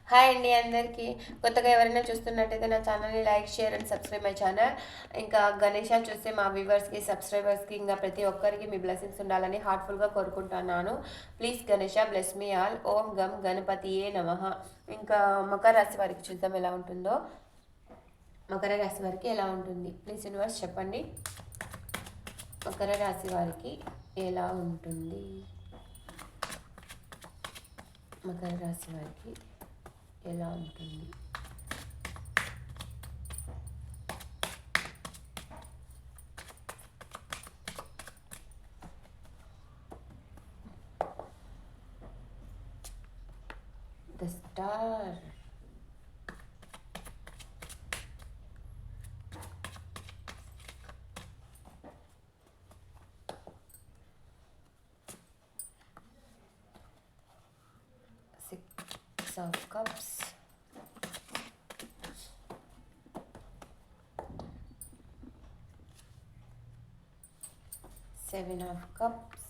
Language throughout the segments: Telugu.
హాయ్ అండి అందరికీ. కొత్తగా ఎవరైనా చూస్తున్నట్టయితే నా ఛానల్ని like, share and subscribe my channel. ఇంకా గణేష చూస్తే మా వ్యూవర్స్కి, సబ్స్క్రైబర్స్కి, ఇంకా ప్రతి ఒక్కరికి మీ బ్లెస్సింగ్స్ ఉండాలని హార్ట్ఫుల్గా కోరుకుంటున్నాను. Please Ganesha bless me all. ఓం గం గణపతియే నమః. ఇంకా మకర రాశి వారికి చూద్దాం ఎలా ఉంటుందో. మకర రాశి వారికి ఎలా ఉంటుంది ప్లీజ్ యూనివర్స్ చెప్పండి. మకర రాశి వారికి ఎలా ఉంటుంది? మకర రాశి వారికి ఎలా ఉంటుంది? The star. Six of cups. Seven of Cups.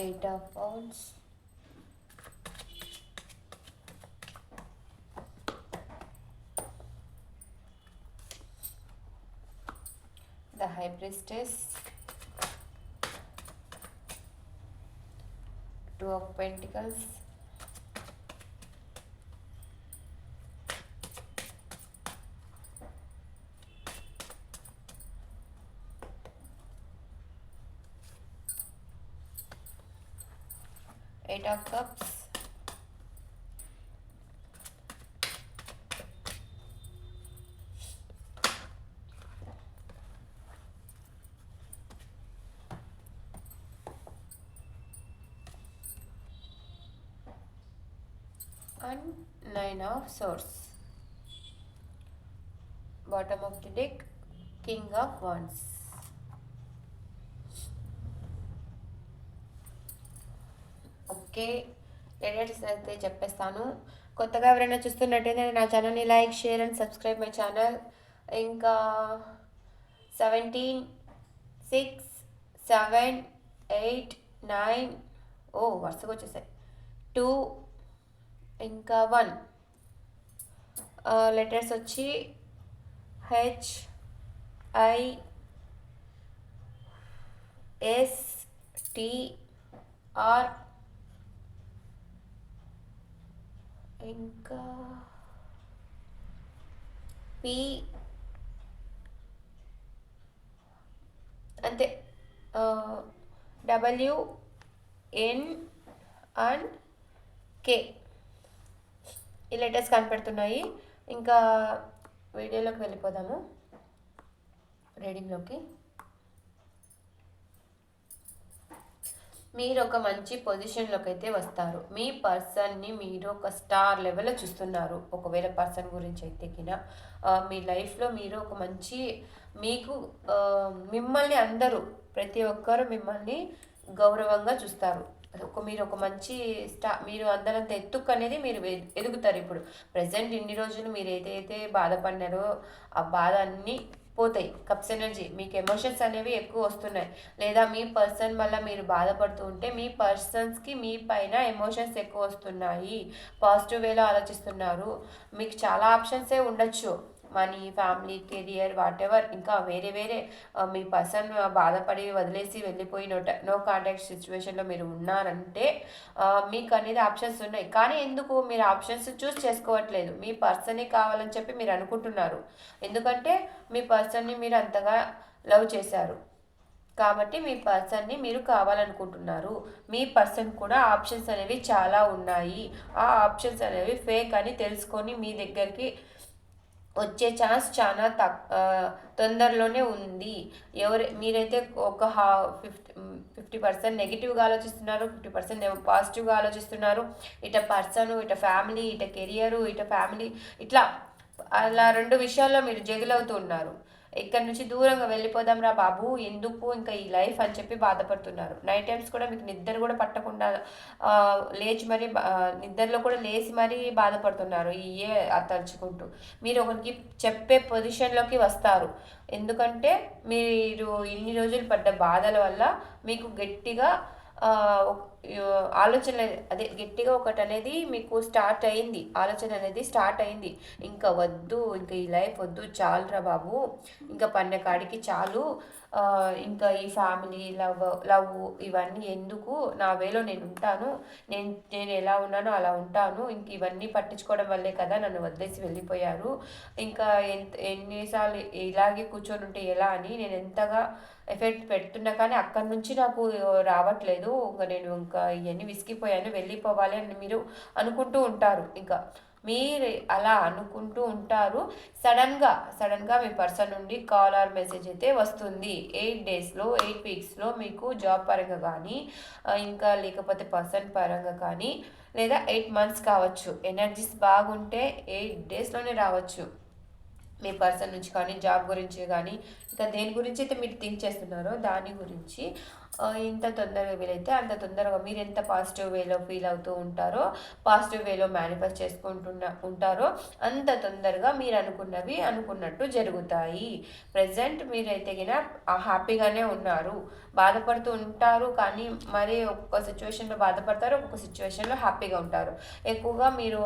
Eight of Wands. The High Priestess. Two of Pentacles. Eight of Cups. And Nine of Swords. Bottom of the deck, King of Wands. Okay, details అయితే చెప్పేస్తాను. కొత్తగా ఎవరైనా చూస్తున్నట్టయితే నా ఛానల్ని like, share and subscribe my channel. ఇంకా 17, 6, 7, 8, 9 వరుసగా వచ్చేసాయి. 2 ఇంకా 1. లెటర్స్ వచ్చి HISTR. ఇంకా P అంతే. WN అండ్ K ఈ లెటర్స్ కనపడుతున్నాయి. ఇంకా వీడియోలోకి వెళ్ళిపోదాము, రీడింగ్లోకి. మీరు ఒక మంచి పొజిషన్లోకి అయితే వస్తారు. మీ పర్సన్ని మీరు ఒక స్టార్ లెవెల్లో చూస్తున్నారు. ఒకవేళ పర్సన్ గురించి అయితే కినా మీ లైఫ్లో మీరు ఒక మంచి మీకు మిమ్మల్ని అందరూ ప్రతి ఒక్కరు మిమ్మల్ని గౌరవంగా చూస్తారు. మీరు ఒక మంచి మీరు అందరంత ఎత్తుకు అనేది మీరు ఎదుగుతారు. ఇప్పుడు ప్రజెంట్ ఇన్ని రోజులు మీరు ఏదైతే బాధపడినారో ఆ బాధ అన్నీ పోతాయి. కప్స్ ఎనర్జీ, మీకు ఎమోషన్స్ అనేవి ఎక్కువ వస్తున్నాయి. లేదా మీ పర్సన్ వల్ల మీరు బాధపడుతూ ఉంటే మీ పర్సన్స్కి మీ పైన ఎమోషన్స్ ఎక్కువ వస్తున్నాయి. పాజిటివ్ వేలో ఆలోచిస్తున్నారు. మీకు చాలా ఆప్షన్సే ఉండొచ్చు, money, family, career, what ever. ఇంకా వేరే వేరే మీ పర్సన్ బాధపడి వదిలేసి వెళ్ళిపోయి నో కాంటాక్ట్ సిచ్యువేషన్లో మీరు ఉన్నారంటే మీకు అనేది ఆప్షన్స్ ఉన్నాయి. కానీ ఎందుకు మీరు ఆప్షన్స్ చూస్ చేసుకోవట్లేదు? మీ పర్సనే కావాలని చెప్పి మీరు అనుకుంటున్నారు. ఎందుకంటే మీ పర్సన్ని మీరు అంతగా లవ్ చేశారు కాబట్టి మీ పర్సన్ని మీరు కావాలనుకుంటున్నారు. మీ పర్సన్ కూడా ఆప్షన్స్ అనేవి చాలా ఉన్నాయి. ఆ ఆప్షన్స్ అనేవి ఫేక్ అని తెలుసుకొని మీ దగ్గరికి వచ్చే ఛాన్స్ చాలా తొందరలోనే ఉంది. మీరైతే ఒక 50% నెగిటివ్గా ఆలోచిస్తున్నారు, 50% పాజిటివ్గా ఆలోచిస్తున్నారు. ఇట పర్సన్, ఇట ఫ్యామిలీ, ఇట కెరియరు, ఇట ఫ్యామిలీ, ఇట్లా అలా 2 విషయాల్లో మీరు జగిలవుతూ ఉన్నారు. ఇక్కడ నుంచి దూరంగా వెళ్ళిపోదాం రా బాబు, ఎందుకు ఇంకా ఈ లైఫ్ అని చెప్పి బాధపడుతున్నారు. నైట్ టైమ్స్ కూడా మీకు నిద్ర కూడా పట్టకుండా లేచి మరీ నిద్రలో కూడా లేచి మరీ బాధపడుతున్నారు తలుచుకుంటూ. మీరు ఒకరికి చెప్పే పొజిషన్లోకి వస్తారు. ఎందుకంటే మీరు ఇన్ని రోజులు పడ్డ బాధల వల్ల మీకు గట్టిగా ఆలోచన అదే గట్టిగా ఒకటి అనేది మీకు స్టార్ట్ అయింది, ఆలోచన అనేది స్టార్ట్ అయింది. ఇంకా వద్దు, ఇంకా ఈ లైఫ్ వద్దు, చాలురా బాబు, ఇంకా పన్న కాడికి చాలు, ఇంకా ఈ ఫ్యామిలీ లవ్ ఇవన్నీ ఎందుకు, నా వేలో నేను ఉంటాను, నేను ఎలా ఉన్నానో అలా ఉంటాను, ఇంక ఇవన్నీ పట్టించుకోవడం వల్లే కదా నన్ను వదిలేసి వెళ్ళిపోయారు, ఇంకా ఎన్నిసార్లు ఇలాగే కూర్చొని ఉంటే ఎలా అని నేను ఎంతగా ఎఫెక్ట్ పెడుతున్నా కానీ అక్కడి నుంచి నాకు రావట్లేదు, ఇంకా నేను ఇంకా ఇవన్నీ విసిగిపోయాను, వెళ్ళిపోవాలి అని మీరు అనుకుంటూ ఉంటారు. ఇంకా మీరు అలా అనుకుంటూ ఉంటారు. సడన్గా మీ పర్సన్ నుండి కాల్ ఆర్ మెసేజ్ అయితే వస్తుంది. 8 డేస్లో 8 వీక్స్లో మీకు జాబ్ పరంగా కానీ ఇంకా లేకపోతే పర్సన్ పరంగా కానీ లేదా 8 మంత్స్ కావచ్చు. ఎనర్జీస్ బాగుంటే 8 డేస్లోనే రావచ్చు. మీ పర్సన్ నుంచి కానీ జాబ్ గురించి కానీ ఇంకా దేని గురించి అయితే మీరు థింక్ చేస్తున్నారో దాని గురించి ఎంత తొందరగా వీలైతే అంత తొందరగా మీరు ఎంత పాజిటివ్ వేలో ఫీల్ అవుతూ ఉంటారో, పాజిటివ్ వేలో మేనిఫెస్ట్ ఉంటారో అంత తొందరగా మీరు అనుకున్నవి అనుకున్నట్టు జరుగుతాయి. ప్రజెంట్ మీరైతే గిన హ్యాపీగానే ఉన్నారు, బాధపడుతూ ఉంటారు కానీ మరి ఒక్కొక్క సిచ్యువేషన్లో బాధపడతారు, ఒక్కొక్క సిచ్యువేషన్లో హ్యాపీగా ఉంటారు. ఎక్కువగా మీరు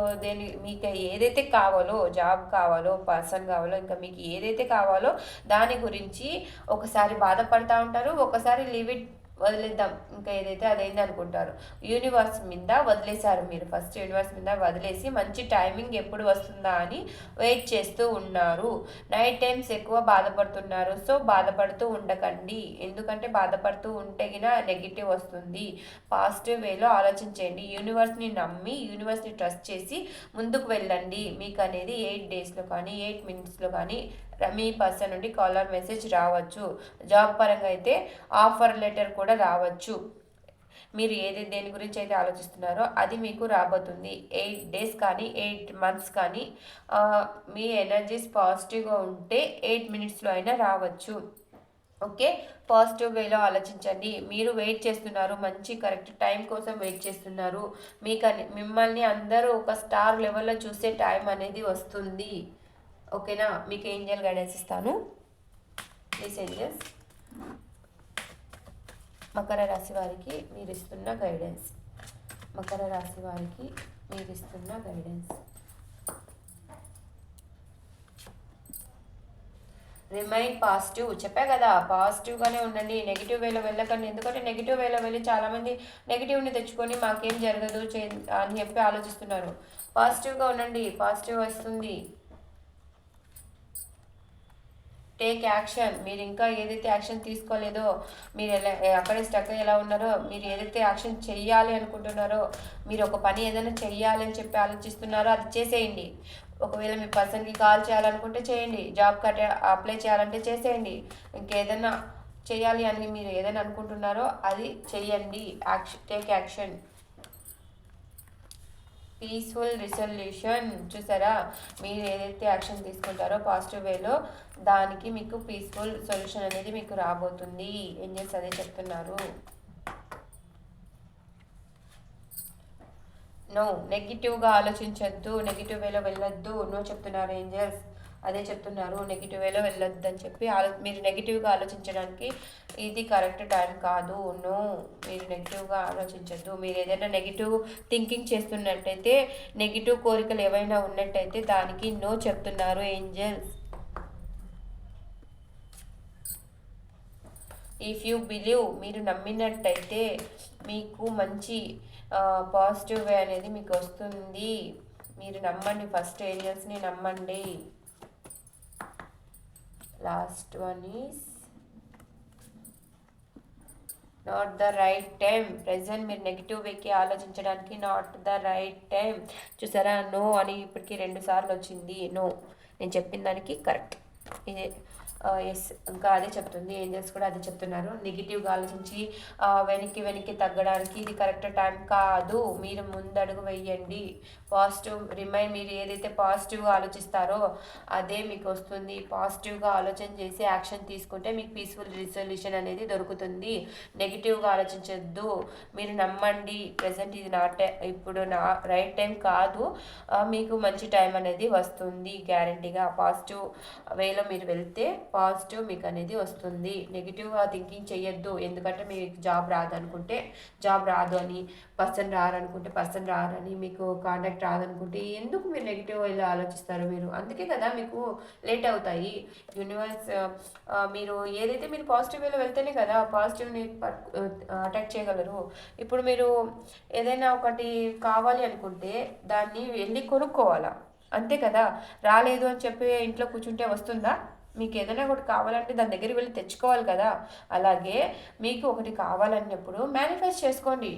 మీకు ఏదైతే కావాలో, జాబ్ కావాలో, పర్సన్ కావాలో, ఇంకా మీకు ఏదైతే కావాలో దాని గురించి ఒకసారి బాధపడతా ఉంటారు, ఒకసారి లీవ్ ఇట్ వదిలేద్దాం ఇంకా ఏదైతే అదైంది అనుకుంటారు. యూనివర్స్ మీద వదిలేశారు మీరు, ఫస్ట్ యూనివర్స్ మీద వదిలేసి మంచి టైమింగ్ ఎప్పుడు వస్తుందా అని వెయిట్ చేస్తూ ఉన్నారు. నైట్ టైమ్స్ ఎక్కువ బాధపడుతున్నారు. సో బాధపడుతూ ఉండకండి, ఎందుకంటే బాధపడుతూ ఉంటే గిన నెగిటివ్ వస్తుంది. పాజిటివ్ వేలో ఆలోచించండి, యూనివర్స్ని నమ్మి యూనివర్స్ని ట్రస్ట్ చేసి ముందుకు వెళ్ళండి. మీకు అనేది 8 డేస్లో కానీ 8 మినిట్స్లో కానీ మీ పర్సన్ నుండి కాలర్ మెసేజ్ రావచ్చు. జాబ్ పరంగా అయితే ఆఫర్ లెటర్ కూడా రావచ్చు. మీరు దేని గురించి అయితే ఆలోచిస్తున్నారో అది మీకు రాబోతుంది. 8 డేస్ కానీ 8 మంత్స్ కానీ మీ ఎనర్జీస్ పాజిటివ్గా ఉంటే 8 మినిట్స్లో అయినా రావచ్చు. ఓకే, పాజిటివ్ వేలో ఆలోచించండి. మీరు వెయిట్ చేస్తున్నారు, మంచి కరెక్ట్ టైం కోసం వెయిట్ చేస్తున్నారు. మిమ్మల్ని అందరూ ఒక స్టార్ లెవెల్లో చూసే టైం అనేది వస్తుంది. ఓకేనా, మీకు ఏంజల్ గైడెన్స్ ఇస్తాను. ప్లీజ్ ఏంజల్స్, మకర రాశి వారికి మీరు ఇస్తున్న గైడెన్స్, మకర రాశి వారికి మీరు ఇస్తున్న గైడెన్స్. రిమైన్ పాజిటివ్, చెప్పా కదా పాజిటివ్గానే ఉండండి, నెగిటివ్ వేలో వెళ్ళకండి. ఎందుకంటే నెగిటివ్ వేలో వెళ్ళి చాలామంది నెగిటివ్ని తెచ్చుకొని మాకేం జరగదు అని చెప్పి ఆలోచిస్తున్నారు. పాజిటివ్గా ఉండండి, పాజిటివ్ వస్తుంది. Take action. మీరు ఇంకా ఏదైతే యాక్షన్ తీసుకోలేదో, మీరు అక్కడే స్టక్ ఎలా ఉన్నారో, మీరు ఏదైతే యాక్షన్ చెయ్యాలి అనుకుంటున్నారో, మీరు ఒక పని ఏదైనా చెయ్యాలి అని చెప్పి ఆలోచిస్తున్నారో అది చేసేయండి. ఒకవేళ మీ పర్సన్కి కాల్ చేయాలనుకుంటే చేయండి, జాబ్ అప్లై చేయాలంటే చేసేయండి, ఇంకేదైనా చేయాలి అని మీరు ఏదైనా అనుకుంటున్నారో అది చెయ్యండి. Take action. Peaceful resolution. చూసారా, మీరు ఏదైతే యాక్షన్ తీసుకుంటారో పాజిటివ్ వేలో దానికి మీకు పీస్ఫుల్ సొల్యూషన్ అనేది మీకు రాబోతుంది. ఏంజల్స్ అదే చెప్తున్నారు. నో, నెగిటివ్గా ఆలోచించద్దు, నెగిటివ్ వేలో వెళ్ళొద్దు, నో చెప్తున్నారు ఏంజల్స్. అదే చెప్తున్నారు, నెగిటివ్ వేలో వెళ్ళొద్దు అని చెప్పి మీరు నెగిటివ్గా ఆలోచించడానికి ఇది కరెక్ట్ టైం కాదు. నో, మీరు నెగిటివ్గా ఆలోచించద్దు. మీరు ఏదైనా నెగిటివ్ థింకింగ్ చేస్తున్నట్టయితే, నెగిటివ్ కోరికలు ఏవైనా ఉన్నట్టయితే దానికి నో చెప్తున్నారు ఏంజల్స్. ఇఫ్ యూ బిలీవ్, మీరు నమ్మినట్టయితే మీకు మంచి పాజిటివ్ వే అనేది మీకు వస్తుంది. మీరు నమ్మండి, ఫస్ట్ ఏంజల్స్ని నమ్మండి. Last one is not the right time. Present మీరు నెగిటివ్ వేకి ఆలోచించడానికి నాట్ ద రైట్ టైం. చూసారా, నో అని ఇప్పటికీ 2 సార్లు వచ్చింది. నో, నేను చెప్పిన దానికి కరెక్ట్ ఇదే. ఎస్, ఇంకా అదే చెప్తుంది. ఏంజెల్స్ కూడా అదే చెప్తున్నారు. నెగిటివ్గా ఆలోచించి వెనక్కి వెనక్కి తగ్గడానికి ఇది కరెక్ట్ టైం కాదు. మీరు ముందడుగు వెయ్యండి. మీరు ఏదైతే పాజిటివ్గా ఆలోచిస్తారో అదే మీకు వస్తుంది. పాజిటివ్గా ఆలోచన చేసి యాక్షన్ తీసుకుంటే మీకు పీస్ఫుల్ రిజల్యూషన్ అనేది దొరుకుతుంది. నెగిటివ్గా ఆలోచించద్దు. మీరు నమ్మండి, ప్రజెంట్ ఇది ఇప్పుడు నా రైట్ టైం కాదు, మీకు మంచి టైం అనేది వస్తుంది. గ్యారంటీగా పాజిటివ్ వేలో మీరు వెళ్తే పాజిటివ్ మీకు అనేది వస్తుంది. నెగిటివ్గా థింకింగ్ చేయొద్దు. ఎందుకంటే మీకు జాబ్ రాదనుకుంటే జాబ్ రాదు అని, పర్సన్ రారనుకుంటే పర్సన్ రారని, మీకు కాంటాక్ట్ రాదనుకుంటే ఎందుకు మీరు నెగిటివ్ వేలో ఆలోచిస్తారు? మీరు అందుకే కదా మీకు లేట్ అవుతాయి. యూనివర్స్ మీరు ఏదైతే మీరు పాజిటివ్ వేలో వెళ్తేనే కదా పాజిటివ్ని అటాక్ చేయగలరు. ఇప్పుడు మీరు ఏదైనా ఒకటి కావాలి అనుకుంటే దాన్ని వెళ్ళి కొనుక్కోవాలా, అంతే కదా. రాలేదు అని చెప్పి ఇంట్లో కూర్చుంటే వస్తుందా? మీకు ఏదైనా ఒకటి కావాలంటే దాని దగ్గరికి వెళ్ళి తెచ్చుకోవాలి కదా. అలాగే మీకు ఒకటి కావాలన్నప్పుడు మేనిఫెస్ట్ చేసుకోండి,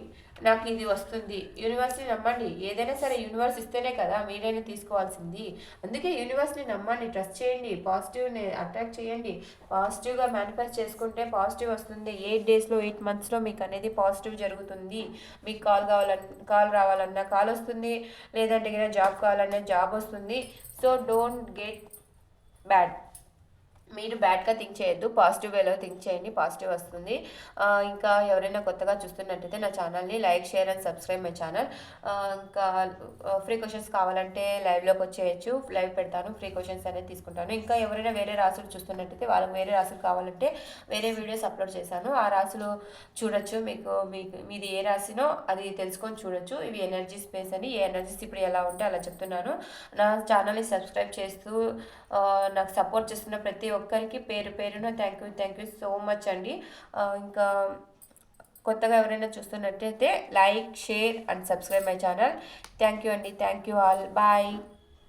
నాకు ఇది వస్తుంది. యూనివర్స్ని నమ్మండి. ఏదైనా సరే యూనివర్స్ ఇస్తేనే కదా మీరైనా తీసుకోవాల్సింది. అందుకే యూనివర్స్ని నమ్మండి, ట్రస్ట్ చేయండి, పాజిటివ్ని అట్రాక్ట్ చేయండి. పాజిటివ్గా మేనిఫెస్ట్ చేసుకుంటే పాజిటివ్ వస్తుంది. 8 డేస్లో 8 మంత్స్లో మీకు అనేది పాజిటివ్ జరుగుతుంది. మీకు కాల్ రావాలన్నా కాల్ వస్తుంది, లేదంటే జాబ్ కావాలన్నా జాబ్ వస్తుంది. So don't get bad. మీరు బ్యాడ్గా థింక్ చేయొద్దు, పాజిటివ్ వేలో థింక్ చేయండి, పాజిటివ్ వస్తుంది. ఇంకా ఎవరైనా కొత్తగా చూస్తున్నట్టయితే నా ఛానల్ని like, share and subscribe my channel. ఇంకా ఫ్రీ క్వశ్చన్స్ కావాలంటే లైవ్లోకి వచ్చేయచ్చు, లైవ్ పెడతాను, ఫ్రీ క్వశ్చన్స్ అనేది తీసుకుంటాను. ఇంకా ఎవరైనా వేరే రాసులు చూస్తున్నట్టయితే వాళ్ళకి వేరే రాసులు కావాలంటే వేరే వీడియోస్ అప్లోడ్ చేశాను, ఆ రాసులు చూడొచ్చు. మీది ఏ రాసినో అది తెలుసుకొని చూడొచ్చు. ఇవి ఎనర్జీ స్పేస్ అని, ఏ ఎనర్జీస్ ఇప్పుడు ఎలా ఉంటే అలా చెప్తున్నాను. నా ఛానల్ని సబ్స్క్రైబ్ చేస్తూ నాకు సపోర్ట్ చేస్తున్న ప్రతి ఒక్కరికి పేరు పేరున థ్యాంక్ యూ సో మచ్ అండి. ఇంకా కొత్తగా ఎవరైనా చూస్తున్నట్టయితే like, share and subscribe my channel. Thank you అండి. Thank you all. బాయ్.